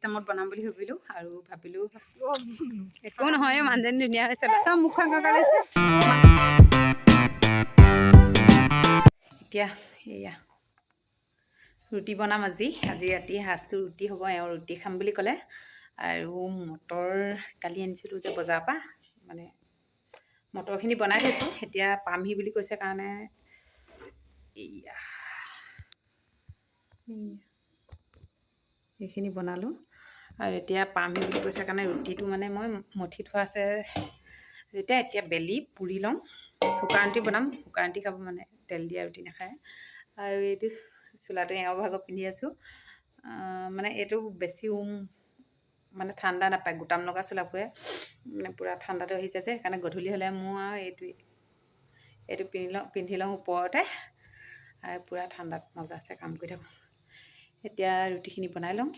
চিষ্টেমত বনাম বুলি ভাবিলোঁ আৰু ভাবিলোঁ একো নহয় মানুহজনী ধুনীয়া হৈছে চব মুখখন ককালৈছে এতিয়া এয়া ৰুটি বনাম আজি ৰাতি সাঁজটো ৰুটি হ'ব এওঁ ৰুটি খাম বুলি ক'লে আৰু মটৰ কালি আনিছিলোঁ যে বজাৰৰ পৰা মানে মটৰখিনি বনাই থৈছোঁ এতিয়া পামহি বুলি কৈছে কাৰণে এয়া এইখিনি বনালোঁ আৰু এতিয়া পামহি বুলি কৈছে কাৰণে ৰুটিটো মানে মই মঠি থোৱা আছে যেতিয়া এতিয়া বেলি পুৰি লওঁ শুকান ৰুটি বনাম শুকান ৰুটি খাব মানে তেল দিয়া ৰুটি নাখায় আৰু এইটো চোলাটো এওঁ ভাগত পিন্ধি আছোঁ মানে এইটো বেছি মানে ঠাণ্ডা নাপায় গোটাম লগা চোলাবোৰে মানে পূৰা ঠাণ্ডাটো আহিছে যে সেইকাৰণে গধূলি হ'লে মোৰ আৰু এইটো পিন্ধি লওঁ ওপৰতে আৰু পূৰা ঠাণ্ডাত মজা আছে কাম কৰি থাকোঁ এতিয়া ৰুটিখিনি বনাই লওঁ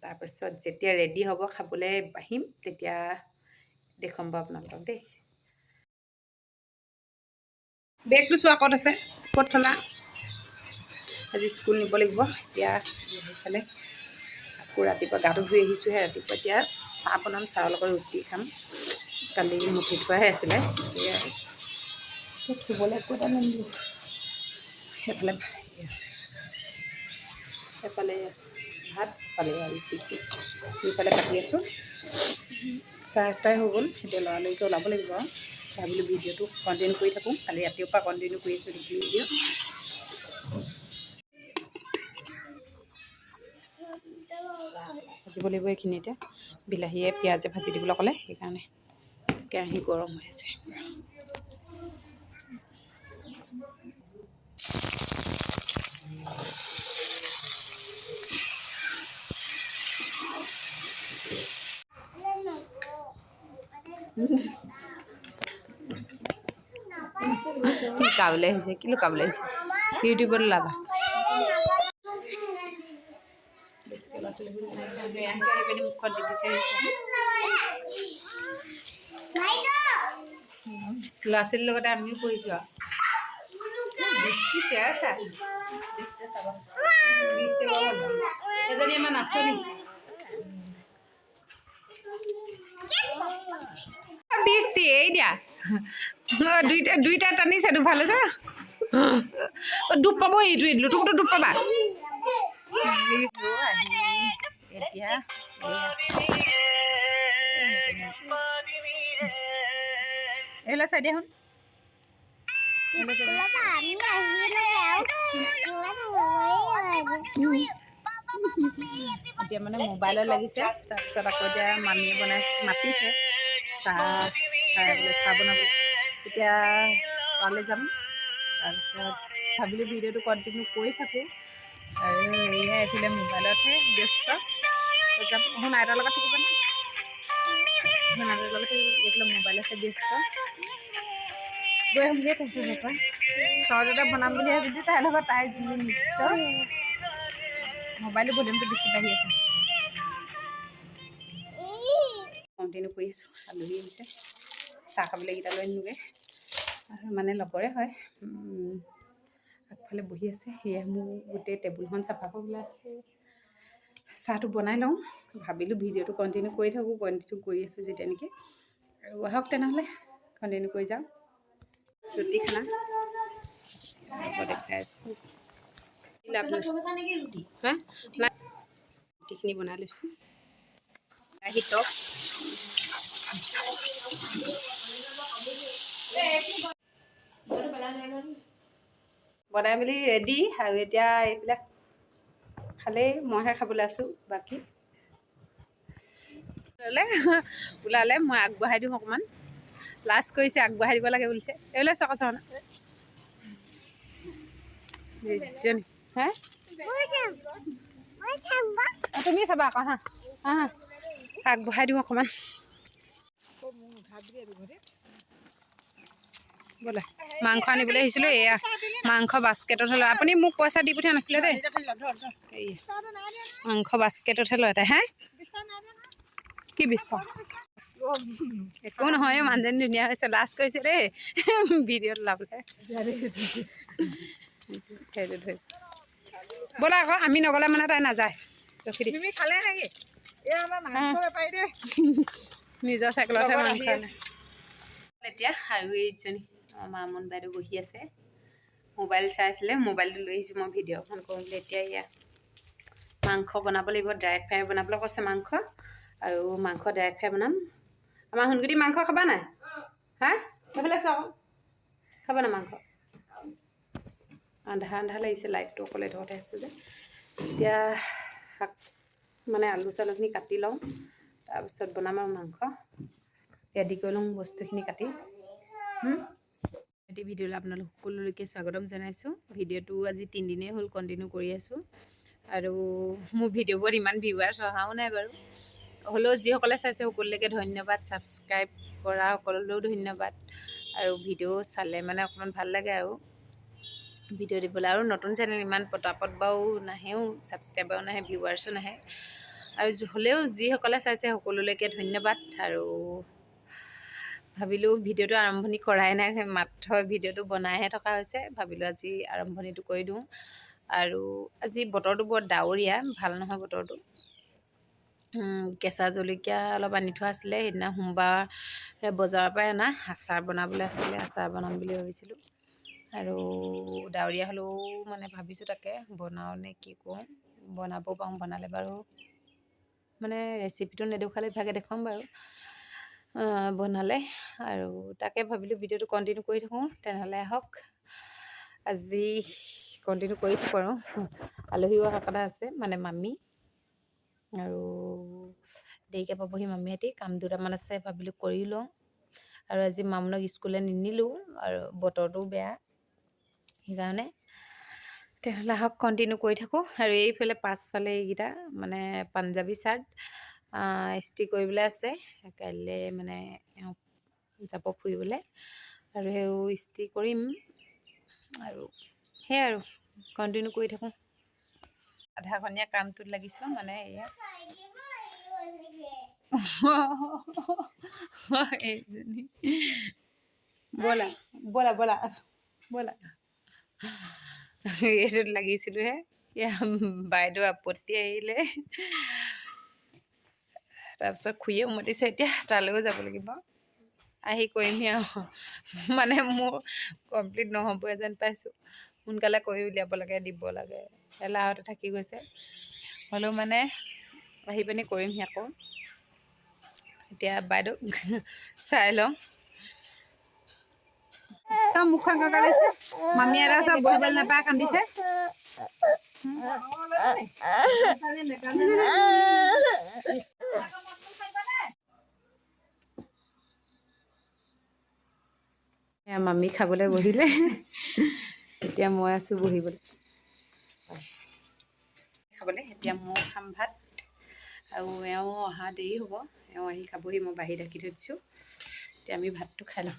তাৰপিছত যেতিয়া ৰেডি হ'ব খাবলৈ বাঢ়িম তেতিয়া দেখুৱাম বাৰু আপোনালোকক দেই বেগটো চোৱা ক'ত আছে ক'ত থলা আজি স্কুল নিব লাগিব এতিয়া সেইফালে আকৌ ৰাতিপুৱা গাটো ধুই আহিছোঁহে ৰাতিপুৱা এতিয়া চাহ বনাম চাহৰ লগত ৰুটি খাম কালি মুঠি থোৱাহে আছিলে এতিয়া থ'বলৈ একো এটা নিদিলোঁ সেইফালে ভাত পালে আৰু ৰুটি দুইফালে কাটি আছোঁ চাহ একটাই হৈ গ'ল এতিয়া লৰালৰিকৈ ওলাব লাগিব আৰু ভাবিলোঁ ভিডিঅ'টো কণ্টিনিউ কৰি থাকোঁ কালি ৰাতিৰ পৰা কণ্টিনিউ কৰি আছোঁ ভিডিঅ' ভাজিব লাগিব এইখিনি এতিয়া বিলাহীয়ে পিঁয়াজে ভাজি দিবলৈ ক'লে সেইকাৰণে কেৰাহী গৰম হৈ আছে লুকাবলৈ আহিছে কি লুকাবলৈ আহিছে ইউটিউবত ওলাবা ল'ৰা ছোৱালীৰ লগতে আমিও পঢ়িছোঁ আৰু এজনী আমাৰ নাচনী বৃষ্টি এই দিয়া দুইটা টানিছে ভাল হৈছে ডুব পাব এইটো তোকতো ডুব পাবা এতিয়া এইবিলাক চাই দিয়া এতিয়া মানে মোবাইলত লাগিছে তাৰপিছত আকৌ এতিয়া মামীয়ে মাতিছে চাহ বনাবলৈ এতিয়া তালৈ যাম তাৰপিছত ভাবিলোঁ ভিডিঅ'টো কণ্টিনিউ কৰি থাকোঁ আৰু এয়া এইফালে মোবাইলতহে ব্যস্ত যাম শুনাইতৰ লগত থাকিব নে শুনাইতৰ লগত থাকিব এইফালে মোবাইলতহে ব্যস্ত গৈ আহোঁগৈ থাকিবৰ পৰা চৰ্ট এটা বনাম বুলি ভাবিছোঁ তাইৰ লগত তাইৰ যি নৃত্য মোবাইলৰ ভলিউমটো বেছি বাঢ়ি আছে কণ্টিনিউ কৰি আছোঁ আলহী আহিছে চাহ খাবলৈ কেইটা লৈ আনিলোগৈ মানে লগৰে হয় আগফালে বহি আছে সেয়া মোৰ গোটেই টেবুলখন চাফা কৰিবলৈ আছে চাহটো বনাই লওঁ ভাবিলোঁ ভিডিঅ'টো কণ্টিনিউ কৰি থাকোঁ কণ্টিনিউ কৰি আছোঁ যেতিয়া নেকি আৰু আহক তেনেহ'লে কণ্টিনিউ কৰি যাওঁ ৰুটি খানা দেখাই আছোঁ ৰুটিখিনি বনাই লৈছোঁ টক বনাই মেলি ৰেডি আৰু এতিয়া এইবিলাক খালেই মইহে খাবলৈ আছোঁ বাকী ওলালে মই আগবঢ়াই দিওঁ অকণমান লাজ কৰিছে আগবঢ়াই দিব লাগে বুলিছে এইবিলাক চকা চাওঁ হে তুমি চাবা আকৌ হা হা আগবঢ়াই দিওঁ অকণমান বোলে মাংস আনিবলৈ আহিছিলোঁ এয়া মাংস বাস্কেটত হ'লে আপুনি মোক পইচা দি পঠিওৱা নাছিলে দেই মাংস বাস্কেটতহে লয় এটা হে কি বিস্তা একো নহয় মানুহজনী ধুনীয়া হৈছে লাজ কৰিছে দেই ভিডিঅ'ত ওলাবলৈ সেইটো ধৰি ব'লা আকৌ আমি নগ'লে মানে তাই নাযায় ৰখি দিছোঁ নিজৰ চাইকেলতহে মাংস আনে এতিয়া। আৰু এইজনী মামন বাইদেউ বহি আছে, মোবাইল চাই আছিলে, মোবাইলটো লৈ আহিছোঁ মই ভিডিঅ' এখন কৰোঁ বুলি। এতিয়া ইয়াত মাংস বনাব লাগিব, ড্ৰাই ফ্ৰাই বনাবলৈ কৈছে মাংস, আৰু মাংস ড্ৰাই ফ্ৰাই বনাম। আমাৰ সোনগুটি মাংস খাবা নাই? হা সেইফালে চোৱা আকৌ, খাবা নাই মাংস? আন্ধাৰ আন্ধাৰ লাগিছে, লাইটটো অকলে ধৰতে আছে যে। এতিয়া শাক মানে আলু চালুখিনি কাটি লওঁ, তাৰপিছত বনাম আৰু মাংস। ৰেডি কৰি লওঁ বস্তুখিনি কাটি। এটি ভিডিঅ'লৈ আপোনালোক সকলোলৈকে স্বাগতম জনাইছোঁ। ভিডিঅ'টো আজি 3 দিনেই হ'ল কণ্টিনিউ কৰি আছোঁ, আৰু মোৰ ভিডিঅ'বোৰত ইমান ভিউৱাৰ্ছ অহাও নাই বাৰু। হ'লেও যিসকলে চাইছে সকলোলৈকে ধন্যবাদ, ছাবস্ক্ৰাইব কৰা সকলোলৈও ধন্যবাদ। আৰু ভিডিঅ' চালে মানে অকণমান ভাল লাগে আৰু ভিডিঅ' দিবলৈ। আৰু নতুন চেনেল ইমান পতাপত বাৰু নাহেও, ছাবস্ক্ৰাইবাৰো নাহে, ভিউৱাৰ্ছো নাহে। আৰু হ'লেও যিসকলে চাইছে সকলোলৈকে ধন্যবাদ। আৰু ভাবিলোঁ ভিডিঅ'টো আৰম্ভণি কৰাই নাই, মাত্ৰ ভিডিঅ'টো বনাইহে থকা হৈছে, ভাবিলোঁ আজি আৰম্ভণিটো কৰি দিওঁ। আৰু আজি বতৰটো বৰ ডাৱৰীয়া, ভাল নহয় বতৰটো। কেঁচা জলকীয়া অলপ আনি থোৱা আছিলে, সেইদিনা সোমবাৰে বজাৰৰ পৰাই অনা। আচাৰ বনাবলৈ আছিলে, আচাৰ বনাম বুলি ভাবিছিলোঁ। আৰু ডাৱৰীয়া হ'লেও মানে ভাবিছোঁ তাকে বনাওঁ নে কি কৰোঁ, বনাব পাৰোঁ। বনালে বাৰু মানে ৰেচিপিটো নেদেখুৱালে ইভাগে দেখুৱাম বাৰু বনালে। আৰু তাকে ভাবিলোঁ ভিডিঅ'টো কণ্টিনিউ কৰি থাকোঁ, তেনেহ'লে আহক আজি কণ্টিনিউ কৰি থাকোঁ। আৰু আলহীও অহা কথা আছে, মানে মামী, আৰু দেৰিকৈ পাবহি মামীহঁতি। কাম দুটামান আছে, ভাবিলোঁ কৰি লওঁ। আৰু আজি মামনক স্কুললৈ নিনিলোঁ, আৰু বতৰটোও বেয়া, সেইকাৰণে। তেনেহ'লে আহক কণ্টিনিউ কৰি থাকোঁ। আৰু এইফালে পাছফালে এইকেইটা মানে পাঞ্জাবী চাৰ্ট ইস্ত্ৰি কৰিবলৈ আছে, কাইলৈ মানে এওঁ যাব ফুৰিবলৈ, আৰু সেইও ইস্ত্ৰি কৰিম। আৰু সেয়াই আৰু কণ্টিনিউ কৰি থাকোঁ। আধাখনীয়া কামটোত লাগিছোঁ, মানে এয়া এইজনী ব'লা ব'লা ব'লা ব'লা, এইটোত লাগিছিলোঁহে। এয়া বাইদেউ আপত্তি আহিলে, তাৰপিছত খুৰীয়েও মাতিছে, এতিয়া তালৈও যাব লাগিব। আহি কৰিমহি আৰু, মানে মোৰ কমপ্লিট নহ'বই যেন পাইছোঁ। সোনকালে কৰি উলিয়াব লাগে, দিব লাগে, এলাহতে থাকি গৈছে। হ'লেও মানে আহি পিনি কৰিমহি আকৌ। এতিয়া বাইদেউ চাই লওঁ, চব মুখখন কঁকালিছে, মামী এটা চব বহিবলৈ নাপায় কান্দিছে। মামী খাবলৈ বহিলে, এতিয়া মই আছোঁ বহিবলৈ খাবলৈ। এতিয়া মই খাম ভাত, আৰু এওঁ অহা দেৰি হ'ব, এওঁ আহি খাবহি। মই বাহিৰত ৰাখি থৈ দিছোঁ, এতিয়া আমি ভাতটো খাই লওঁ।